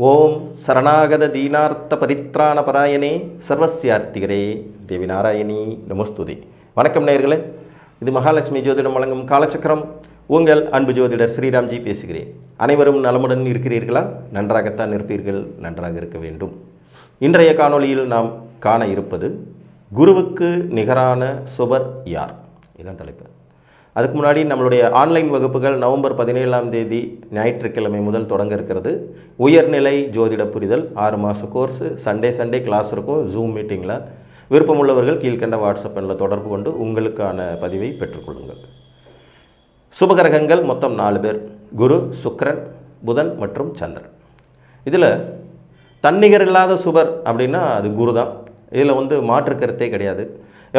ஓம் சரணாகத தீனார்த்த பரித்ராண பராயணே சர்வஸ்யார்த்திகரே தேவி நாராயணி நமஸ்துதி. வணக்கம் நேயர்களே, இது மகாலட்சுமி ஜோதிடம் வழங்கும் காலச்சக்கரம். உங்கள் அன்பு ஜோதிடர் ஸ்ரீராம்ஜி பேசுகிறேன். அனைவரும் நலமுடன் இருக்கிறீர்களா? நன்றாகத்தான் இருப்பீர்கள், நன்றாக இருக்க வேண்டும். இன்றைய காணொளியில் நாம் காண இருப்பது குருவுக்கு நிகரான சுபர் யார்? இதுதான் தலைப்பு. அதுக்கு முன்னாடி நம்மளுடைய ஆன்லைன் வகுப்புகள் நவம்பர் 17ஆம் தேதி ஞாயிற்றுக்கிழமை முதல் தொடங்க இருக்கிறது. உயர்நிலை ஜோதிட புரிதல் 6 மாத கோர்ஸு. சண்டே கிளாஸ் இருக்கும் ஜூம் மீட்டிங்கில். விருப்பமுள்ளவர்கள் கீழ்கண்ட வாட்ஸ்அப் எண்ணில் தொடர்பு கொண்டு உங்களுக்கான பதிவை பெற்றுக்கொள்ளுங்கள். சுபகிரகங்கள் மொத்தம் 4 பேர்: குரு, சுக்கிரன், புதன் மற்றும் சந்திரன். இதில் தன்னிகர் இல்லாத சுபர் அப்படின்னா அது குரு தான். இதில் மாற்று கருத்தே கிடையாது.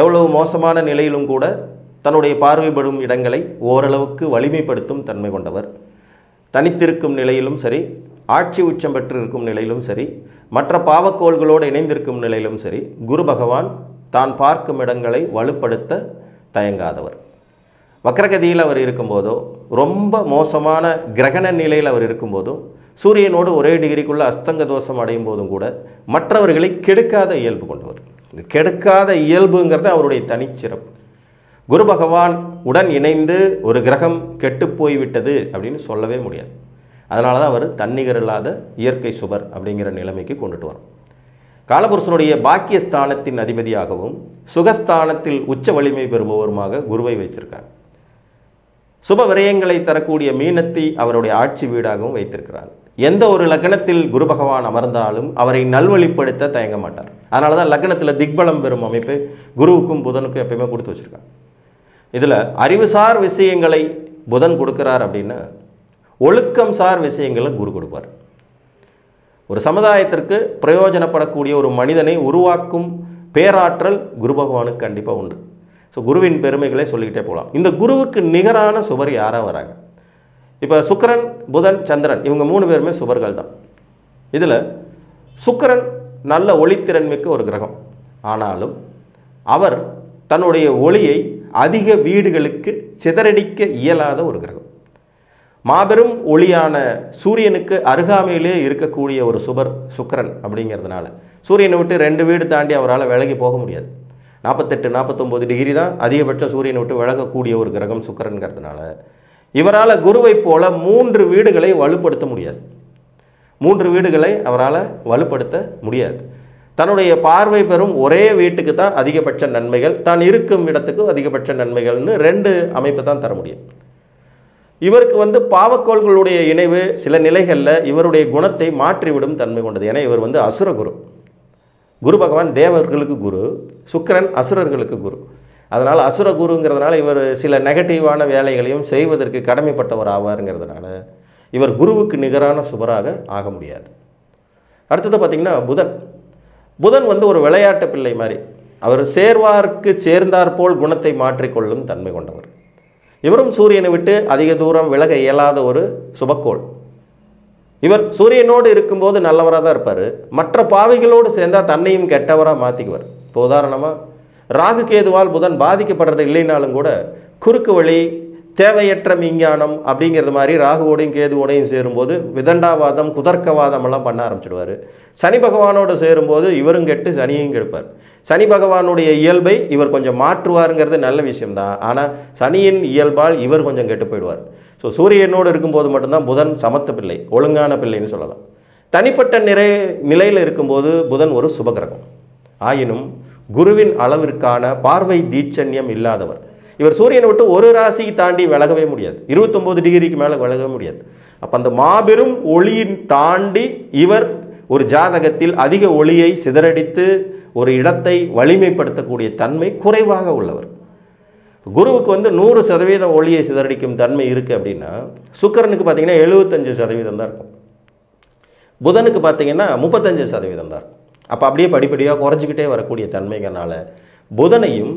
எவ்வளவு மோசமான நிலையிலும் கூட தன்னுடைய பார்வைப்படும் இடங்களை ஓரளவுக்கு வலிமைப்படுத்தும் தன்மை கொண்டவர். தனித்திருக்கும் நிலையிலும் சரி, ஆட்சி உச்சம் பெற்று இருக்கும் நிலையிலும் சரி, மற்ற பாவக்கோள்களோடு இணைந்திருக்கும் நிலையிலும் சரி, குரு பகவான் தான் பார்க்கும் இடங்களை வலுப்படுத்த தயங்காதவர். வக்ரகதியில் அவர் இருக்கும்போதோ, ரொம்ப மோசமான கிரகண நிலையில் அவர் இருக்கும்போதும், சூரியனோடு ஒரே டிகிரிக்குள்ள அஸ்தங்க தோஷம் அடையும் போதும் கூட மற்றவர்களை கெடுக்காத இயல்பு கொண்டவர். இது கெடுக்காத இயல்புங்கிறது அவருடைய தனிச்சிறப்பு. குரு பகவான் உடன் இணைந்து ஒரு கிரகம் கெட்டு போய்விட்டது அப்படின்னு சொல்லவே முடியாது. அதனால தான் அவர் தன்னிகர் இல்லாத இயற்கை சுபர் அப்படிங்கிற நிலைமைக்கு கொண்டுட்டு வரும். காலபுருஷனுடைய பாக்கியஸ்தானத்தின் அதிபதியாகவும் சுகஸ்தானத்தில் உச்ச வலிமை பெறுபவருமாக குருவை வைத்திருக்கார். சுப விரயங்களை தரக்கூடிய மீனத்தை அவருடைய ஆட்சி வீடாகவும் வைத்திருக்கிறார். எந்த ஒரு லக்னத்தில் குரு பகவான் அமர்ந்தாலும் அவரை நல்வழிப்படுத்த தயங்க மாட்டார். அதனால தான் லக்னத்தில் திக்பலம் பெறும் அமைப்பு குருவுக்கும் புதனுக்கும் எப்பயுமே கொடுத்து வச்சுருக்காங்க. இதில் அறிவுசார் விஷயங்களை புதன் கொடுக்குறார் அப்படின்னா, ஒழுக்கம் சார் விஷயங்களை குரு கொடுப்பார். ஒரு சமுதாயத்திற்கு பிரயோஜனப்படக்கூடிய ஒரு மனிதனை உருவாக்கும் பேராற்றல் குரு பகவானுக்கு கண்டிப்பாக உண்டு. ஸோ குருவின் பெருமைகளை சொல்லிக்கிட்டே போகலாம். இந்த குருவுக்கு நிகரான சுபர் யாராக வராங்க? இப்போ சுக்கிரன், புதன், சந்திரன் இவங்க 3 பேருமே சுபர்கள் தான். இதில் சுக்கிரன் நல்ல ஒளித்திறன் மிக்க ஒரு கிரகம். ஆனாலும் அவர் தன்னுடைய ஒளியை அதிக வீடுகளுக்கு சிதறடிக்க இயலாத ஒரு கிரகம். மாபெரும் ஒளியான சூரியனுக்கு அருகாமையிலே இருக்கக்கூடிய ஒரு சுபர் சுக்கிரன் அப்படிங்கிறதுனால சூரியனை விட்டு 2 வீடு தாண்டி அவரால் விலகி போக முடியாது. 48-49 டிகிரி தான் அதிகபட்சம் சூரியனை விட்டு விலகக்கூடிய ஒரு கிரகம் சுக்கிரன்கிறதுனால இவரால் குருவை போல 3 வீடுகளை வலுப்படுத்த முடியாது. 3 வீடுகளை அவரால் வலுப்படுத்த முடியாது. தன்னுடைய பார்வை பெறும் ஒரே வீட்டுக்கு தான் அதிகபட்ச நன்மைகள், தான் இருக்கும் இடத்துக்கு அதிகபட்ச நன்மைகள்னு 2 அமைப்பு தான் தர முடியும். இவருக்கு பாவக்கோள்களுடைய இணைவு சில நிலைகளில் இவருடைய குணத்தை மாற்றிவிடும் தன்மை கொண்டது. ஏன்னா இவர் அசுர குரு. குரு பகவான் தேவர்களுக்கு குரு, சுக்கிரன் அசுரர்களுக்கு குரு. அதனால் அசுர குருங்கிறதுனால இவர் சில நெகட்டிவான வேலைகளையும் செய்வதற்கு கடமைப்பட்டவர் ஆவாருங்கிறதுனால இவர் குருவுக்கு நிகரான சுபராக ஆக முடியாது. அடுத்தது பார்த்திங்கன்னா புதன் ஒரு விளையாட்டு பிள்ளை மாதிரி. அவர் சேர்வார்க்கு சேர்ந்தாற்போல் குணத்தை மாற்றிக்கொள்ளும் தன்மை கொண்டவர். இவரும் சூரியனை விட்டு அதிக தூரம் விலக இயலாத ஒரு சுபக்கோள். இவர் சூரியனோடு இருக்கும்போது நல்லவராக தான் இருப்பார். மற்ற பாவிகளோடு சேர்ந்தால் தன்னையும் கெட்டவராக மாற்றிக்குவார். இப்போ உதாரணமாக ராகு கேதுவால் புதன் பாதிக்கப்படுறது இல்லைனாலும் கூட குறுக்கு வழி, தேவையற்ற விஞ்ஞானம் அப்படிங்கிறது மாதிரி ராகுவோடையும் கேதுவோடையும் சேரும்போது விதண்டாவாதம், குதர்க்கவாதம் எல்லாம் பண்ண ஆரம்பிச்சிடுவார். சனி பகவானோடு சேரும்போது இவரும் கெட்டு சனியையும் கெடுப்பார். சனி பகவானுடைய இயல்பை இவர் கொஞ்சம் மாற்றுவாருங்கிறது நல்ல விஷயம்தான். ஆனால் சனியின் இயல்பால் இவர் கொஞ்சம் கெட்டு போயிடுவார். ஸோ சூரியனோடு இருக்கும்போது மட்டும்தான் புதன் சமத்த பிள்ளை, ஒழுங்கான பிள்ளைன்னு சொல்லலாம். தனிப்பட்ட நிலையில் இருக்கும்போது புதன் ஒரு சுபகிரகம். ஆயினும் குருவின் அளவிற்கான பார்வை தீட்சண்யம் இல்லாதவர். இவர் சூரியனை விட்டு ஒரு ராசி தாண்டி விலகவே முடியாது. 29 டிகிரிக்கு மேலே விலகவே முடியாது. அப்போ அந்த மாபெரும் ஒளியின் தாண்டி இவர் ஒரு ஜாதகத்தில் அதிக ஒளியை சிதறடித்து ஒரு இடத்தை வலிமைப்படுத்தக்கூடிய தன்மை குறைவாக உள்ளவர். குருவுக்கு 100% ஒளியை சிதறடிக்கும் தன்மை இருக்குது அப்படின்னா, சுக்கிரனுக்கு பார்த்தீங்கன்னா 75% தான் இருக்கும். புதனுக்கு பார்த்தீங்கன்னா 35% தான் இருக்கும். அப்போ அப்படியே படிப்படியாக குறைஞ்சிக்கிட்டே வரக்கூடிய தன்மைங்கிறனால புதனையும்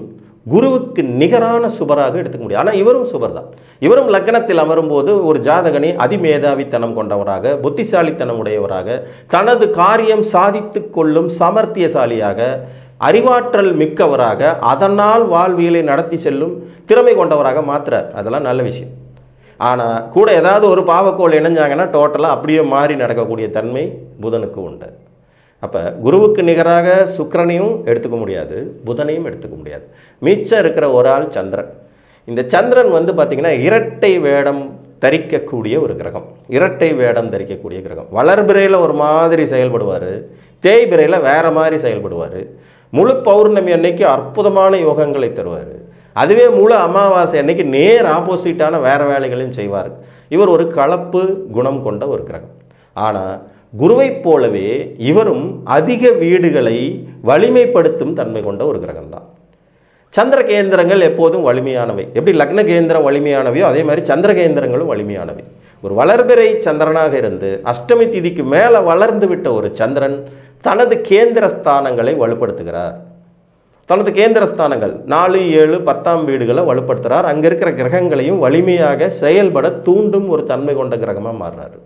குருவுக்கு நிகரான சுபராக எடுத்துக்க முடியும். ஆனால் இவரும் சுபர் தான். இவரும் லக்னத்தில் அமரும்போது ஒரு ஜாதகனை அதிமேதாவித்தனம் கொண்டவராக, புத்திசாலித்தனம் உடையவராக, தனது காரியம் சாதித்து கொள்ளும் சாமர்த்தியசாலியாக, அறிவாற்றல் மிக்கவராக, அதனால் வாழ்வியலை நடத்தி செல்லும் திறமை கொண்டவராக மாற்றுறார். அதெல்லாம் நல்ல விஷயம். ஆனால் கூட ஏதாவது ஒரு பாவக்கோள் இணைஞ்சாங்கன்னா டோட்டலாக அப்படியே மாறி நடக்கக்கூடிய தன்மை புதனுக்கு உண்டு. அப்போ குருவுக்கு நிகராக சுக்கிரனையும் எடுத்துக்க முடியாது, புதனையும் எடுத்துக்க முடியாது. மிச்சம் இருக்கிற ஒரு ஆள் சந்திரன். இந்த சந்திரன் வந்து பார்த்திங்கன்னா இரட்டை வேடம் தரிக்கக்கூடிய ஒரு கிரகம், இரட்டை வேடம் தரிக்கக்கூடிய கிரகம். வளர்பிறையில் ஒரு மாதிரி செயல்படுவார், தேய்பிறையில் வேறு மாதிரி செயல்படுவார். முழு பௌர்ணமி அன்னைக்கு அற்புதமான யோகங்களை தருவார். அதுவே முழு அமாவாசை அன்னைக்கு நேர் ஆப்போசிட்டான வேறு வேலைகளையும் செய்வார். இவர் ஒரு கலப்பு குணம் கொண்ட ஒரு கிரகம். ஆனால் குருவைப் போலவே இவரும் அதிக வீடுகளை வலிமைப்படுத்தும் தன்மை கொண்ட ஒரு கிரகம்தான். சந்திர கேந்திரங்கள் எப்போதும் வலிமையானவை. எப்படி லக்ன கேந்திரம் வலிமையானவையோ அதே மாதிரி சந்திர கேந்திரங்களும் வலிமையானவை. ஒரு வளர்பிறை சந்திரனாக இருந்து அஷ்டமி திதிக்கு மேலே வளர்ந்து விட்ட ஒரு சந்திரன் தனது கேந்திர ஸ்தானங்களை வலுப்படுத்துகிறார். தனது கேந்திர ஸ்தானங்கள் 4, 7, 10ஆம் வீடுகளை வலுப்படுத்துகிறார். அங்கே இருக்கிற கிரகங்களையும் வலிமையாக செயல்பட தூண்டும் ஒரு தன்மை கொண்ட கிரகமாக மாறுறாரு.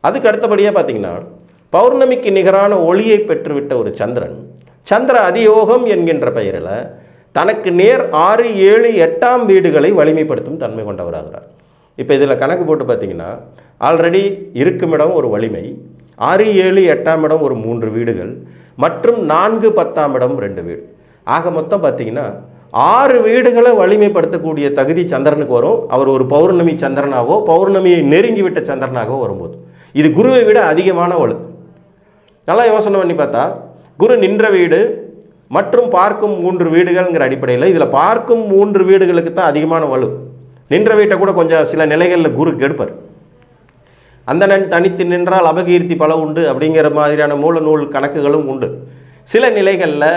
அதுக்கு அடுத்தபடியாக பார்த்தீங்கன்னா பௌர்ணமிக்கு நிகரான ஒளியை பெற்றுவிட்ட ஒரு சந்திரன் சந்திர அதியோகம் என்கின்ற பெயரில் தனக்கு நேர் 6, 7, 8ஆம் வீடுகளை வலிமைப்படுத்தும் தன்மை கொண்டவராகிறார். இப்போ இதில் கணக்கு போட்டு பார்த்தீங்கன்னா ஆல்ரெடி இருக்கும் இடம் ஒரு வலிமை, 6, 7, 8ஆம் இடம் ஒரு 3 வீடுகள் மற்றும் 4, 10ஆம் இடம் 2 வீடு. ஆக மொத்தம் பார்த்தீங்கன்னா 6 வீடுகளை வலிமைப்படுத்தக்கூடிய தகுதி சந்திரனுக்கு வரும். அவர் ஒரு பௌர்ணமி சந்திரனாகவோ பௌர்ணமியை நெருங்கிவிட்ட சந்திரனாகவோ வரும்போது இது குருவை விட அதிகமான வலு. நல்லா யோசனை பண்ணி பார்த்தா குரு நின்ற வீடு மற்றும் பார்க்கும் 3 வீடுகள்ங்கிற அடிப்படையில் இதில் பார்க்கும் 3 வீடுகளுக்கு தான் அதிகமான வலு. நின்ற வீட்டை கூட கொஞ்சம் சில நிலைகளில் குரு கெடுப்பார். அந்தணன் தனித்து நின்றால் அபகீர்த்தி பல உண்டு அப்படிங்கிற மாதிரியான மூல நூல் கணக்குகளும் உண்டு. சில நிலைகளில்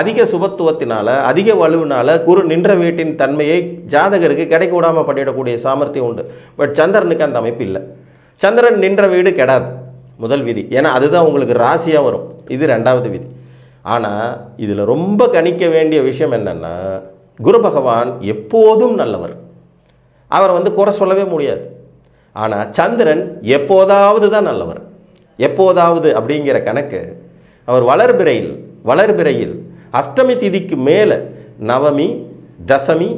அதிக சுபத்துவத்தினால அதிக வலுவினால குரு நின்ற வீட்டின் தன்மையை ஜாதகருக்கு கிடைக்க விடாமல் பண்ணிடக்கூடிய சாமர்த்தியம் உண்டு. பட் சந்திரனுக்கு அந்த அமைப்பு இல்லை. சந்திரன் நின்ற வீடு கெடாது, முதல் விதி. ஏன்னா அதுதான் உங்களுக்கு ராசியாக வரும். இது 2வது விதி. ஆனால் இதில் ரொம்ப கணிக்க வேண்டிய விஷயம் என்னென்னா குரு பகவான் எப்போதும் நல்லவர், அவரை வந்து குறை சொல்லவே முடியாது. ஆனால் சந்திரன் எப்போதாவது தான் நல்லவர். எப்போதாவது அப்படிங்கிற கணக்கு அவர் வளர்பிறையில் அஷ்டமி திதிக்கு மேலே நவமி, தசமி,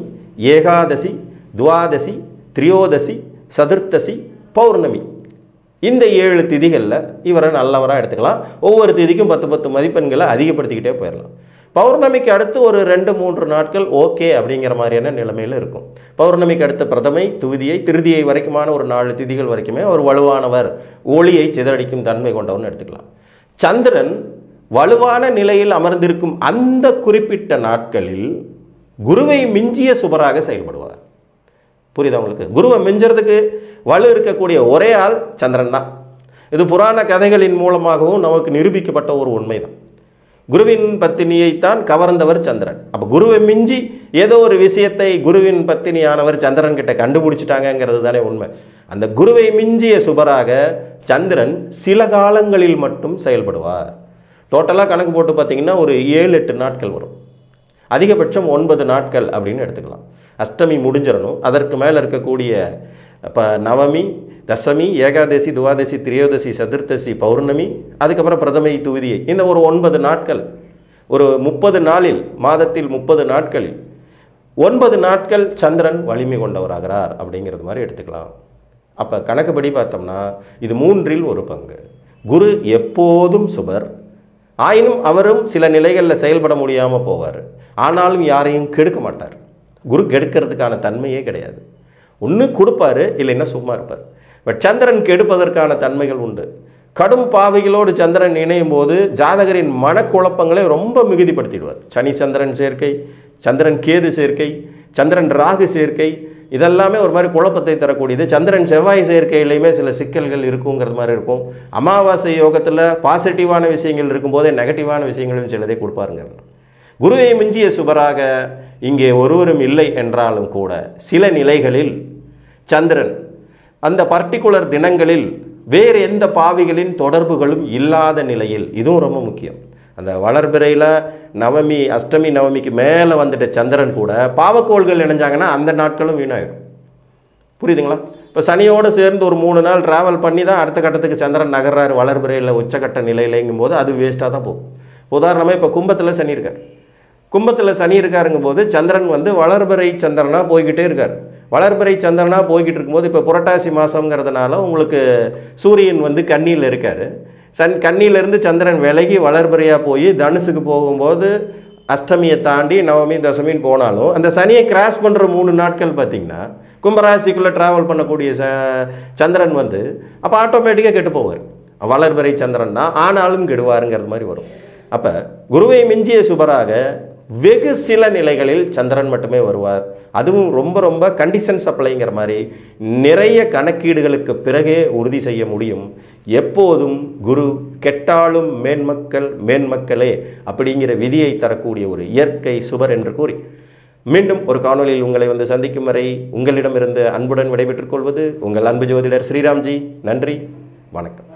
ஏகாதசி, துவாதசி, திரியோதசி, சதுர்த்தசி, பௌர்ணமி இந்த 7 திதிகளில் இவரை நல்லவராக எடுத்துக்கலாம். ஒவ்வொரு திதிக்கும் 10 மதிப்பெண்களை அதிகப்படுத்திக்கிட்டே போயிடலாம். பௌர்ணமிக்கு அடுத்து ஒரு 2-3 நாட்கள் ஓகே அப்படிங்கிற மாதிரியான நிலைமையில் இருக்கும். பௌர்ணமிக்கு அடுத்த பிரதமை, துவிதியை, திருதியை வரைக்குமான ஒரு 4 திதிகள் வரைக்குமே அவர் வலுவானவர், ஒளியை சிதறடிக்கும் தன்மை கொண்டவர்னு எடுத்துக்கலாம். சந்திரன் வலுவான நிலையில் அமர்ந்திருக்கும் அந்த குறிப்பிட்ட நாட்களில் குருவை மிஞ்சிய சுபராக செயல்படுவார். புரியுதா உங்களுக்கு? குருவை மிஞ்சறதுக்கு வலு இருக்கக்கூடிய ஒரே ஆள் சந்திரன் தான். இது புராண கதைகளின் மூலமாகவும் நமக்கு நிரூபிக்கப்பட்ட ஒரு உண்மைதான். குருவின் பத்தினியைத்தான் கவர்ந்தவர் சந்திரன். அப்போ குருவை மிஞ்சி ஏதோ ஒரு விஷயத்தை குருவின் பத்தினியானவர் சந்திரன் கிட்ட கண்டுபிடிச்சிட்டாங்கிறது தானே உண்மை. அந்த குருவை மிஞ்சிய சுபராக சந்திரன் சில காலங்களில் மட்டும் செயல்படுவார். டோட்டலாக கணக்கு போட்டு பார்த்தீங்கன்னா ஒரு 7-8 நாட்கள் வரும். அதிகபட்சம் 9 நாட்கள் அப்படின்னு எடுத்துக்கலாம். அஷ்டமி முடிஞ்சிடணும். அதற்கு மேலே இருக்கக்கூடிய இப்போ நவமி, தசமி, ஏகாதசி, துவாதசி, திரியோதசி, சதுர்த்தசி, பௌர்ணமி, அதுக்கப்புறம் பிரதமை, துவிதியை, இந்த ஒரு 9 நாட்கள், ஒரு 30 நாளில், மாதத்தில் 30 நாட்களில் 9 நாட்கள் சந்திரன் வலிமை கொண்டவராகிறார் அப்படிங்கிறது மாதிரி எடுத்துக்கலாம். அப்போ கணக்குப்படி பார்த்தோம்னா இது 3இல் 1 பங்கு. குரு எப்போதும் சுபர், ஆயினும் அவரும் சில நிலைகளில் செயல்பட முடியாமல் போவார். ஆனாலும் யாரையும் கெடுக்க மாட்டார். குரு கெடுக்கிறதுக்கான தன்மையே கிடையாது. ஒன்று கொடுப்பாரு, இல்லைன்னா சும்மா இருப்பார். பட் சந்திரன் கெடுப்பதற்கான தன்மைகள் உண்டு. கடும் பாவைகளோடு சந்திரன் இணையும் போது ஜாதகரின் மனக்குழப்பங்களை ரொம்ப மிகுதிப்படுத்திடுவார். சனி சந்திரன் சேர்க்கை, சந்திரன் கேது சேர்க்கை, சந்திரன் ராகு சேர்க்கை, இதெல்லாமே ஒரு மாதிரி குழப்பத்தை தரக்கூடியது. சந்திரன் செவ்வாய் சேர்க்கையிலையுமே சில சிக்கல்கள் இருக்குங்கிறது மாதிரி இருக்கும். அமாவாசை யோகத்தில் பாசிட்டிவான விஷயங்கள் இருக்கும்போதே நெகட்டிவான விஷயங்களும் சிலதை கொடுப்பாருங்க. குருவை மிஞ்சிய சுபராக இங்கே ஒருவரும் இல்லை என்றாலும் கூட சில நிலைகளில் சந்திரன் அந்த பர்டிகுலர் தினங்களில் வேறு எந்த பாவிகளின் தொடர்புகளும் இல்லாத நிலையில், இதுவும் ரொம்ப முக்கியம். அந்த வளர்பிறையில் நவமி, அஷ்டமி நவமிக்கு மேலே வந்துட்ட சந்திரன் கூட பாவக்கோள்கள் இணைஞ்சாங்கன்னா அந்த நாட்களும் வீணாயிடும். புரியுதுங்களா? இப்போ சனியோடு சேர்ந்து ஒரு 3 நாள் ட்ராவல் பண்ணி தான் அடுத்த கட்டத்துக்கு சந்திரன் நகர்றாரு வளர்பிறையில் உச்சக்கட்ட நிலையிலங்கும் போது அது வேஸ்ட்டாக தான் போகும். உதாரணமாக இப்போ கும்பத்தில் சனி இருக்கார். கும்பத்தில் சனி இருக்காருங்கும் போது சந்திரன் வந்து வளர்பிறை சந்திரனாக போய்கிட்டே இருக்கார். வளர்பிறை சந்திரனாக போய்கிட்டு இருக்கும்போது இப்போ புரட்டாசி மாதங்கிறதுனால உங்களுக்கு சூரியன் வந்து கன்னியில் இருக்கார். கன்னியிலேருந்து சந்திரன் விலகி வளர்பிறையாக போய் தனுசுக்கு போகும்போது அஷ்டமியை தாண்டி நவமி தசமின்னு போனாலும் அந்த சனியை கிராஸ் பண்ணுற 3 நாட்கள் பார்த்திங்கன்னா கும்பராசிக்குள்ளே ட்ராவல் பண்ணக்கூடிய சந்திரன் வந்து அப்போ ஆட்டோமேட்டிக்காக கெட்டு போவார். வளர்பிறை சந்திரன் தான் ஆனாலும் கெடுவாருங்கிறது மாதிரி வரும். அப்போ குருவை மிஞ்சிய சுபராக வெகு சில நிலைகளில் சந்திரன் மட்டுமே வருவார். அதுவும் ரொம்ப ரொம்ப கண்டிஷன் சப்ளைங்கிற மாதிரி நிறைய கணக்கீடுகளுக்கு பிறகே உறுதி செய்ய முடியும். எப்போதும் குரு கெட்டாலும் மேன்மக்களே அப்படிங்கிற விதியை தரக்கூடிய ஒரு இயற்கை சுபர் என்று கூறி மீண்டும் ஒரு காணொலியில் உங்களை வந்து சந்திக்கும் வரை உங்களிடமிருந்து அன்புடன் விடைபெற்றுக் கொள்வது உங்கள் அன்பு ஜோதிடர் ஸ்ரீராம்ஜி. நன்றி, வணக்கம்.